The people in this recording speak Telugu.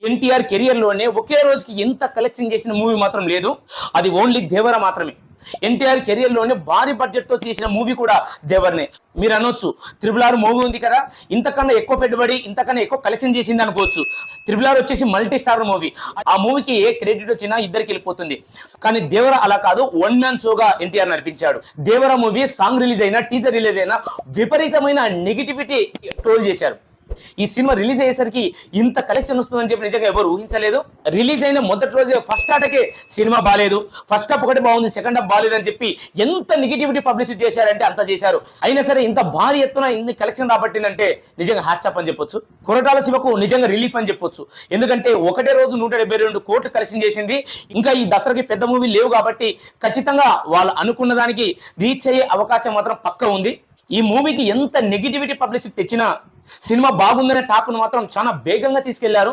ఎన్టీఆర్ కెరియర్ లోనే ఒకే రోజుకి ఇంత కలెక్షన్ చేసిన మూవీ మాత్రం లేదు. అది ఓన్లీ దేవర మాత్రమే. ఎన్టీఆర్ కెరియర్ లోనే భారీ బడ్జెట్ తో చేసిన మూవీ కూడా దేవర్నే. మీరు అనొచ్చు త్రిబుల్ మూవీ ఉంది కదా, ఇంతకన్నా ఎక్కువ పెట్టుబడి ఇంతకన్నా ఎక్కువ కలెక్షన్ చేసింది అనుకోవచ్చు. త్రిబుల్ వచ్చేసి మల్టీ స్టార్ మూవీ. ఆ మూవీకి ఏ క్రెడిట్ వచ్చినా ఇద్దరికి వెళ్ళిపోతుంది. కానీ దేవర అలా కాదు, వన్ మ్యాన్ షోగా ఎన్టీఆర్ నడిపించాడు. దేవర మూవీ సాంగ్ రిలీజ్ అయినా టీజర్ రిలీజ్ అయినా విపరీతమైన నెగిటివిటీ ట్రోల్ చేశారు. ఈ సినిమా రిలీజ్ అయ్యేసరికి ఇంత కలెక్షన్ వస్తుందని చెప్పి నిజంగా ఎవరు ఊహించలేదు. రిలీజ్ అయిన మొదటి రోజే ఫస్ట్ హాఫ్కే సినిమా బాలేదు, ఫస్ట్ హాఫ్ ఒకటి బాగుంది, సెకండ్ హాఫ్ బాలేదు అని చెప్పి ఎంత నెగిటివిటీ పబ్లిసిటీ చేశారంటే అంత చేశారు. అయినా సరే ఇంత భారీ ఎత్తున ఇన్ని కలెక్షన్ రాబట్టిందంటే నిజంగా హ్యాట్సాప్ అని చెప్పొచ్చు. కొరటాల శివకు నిజంగా రిలీఫ్ అని చెప్పొచ్చు. ఎందుకంటే ఒకటే రోజు 172 కోట్లు కలెక్షన్ చేసింది. ఇంకా ఈ దసరాకి పెద్ద మూవీ లేవు కాబట్టి ఖచ్చితంగా వాళ్ళు అనుకున్న దానికి రీచ్ అయ్యే అవకాశం మాత్రం పక్కా ఉంది. ఈ మూవీకి ఎంత నెగిటివిటీ పబ్లిసిటీ తెచ్చినా సినిమా బాగుందనే టాక్ను మాత్రం చాలా వేగంగా తీసుకెళ్లారు.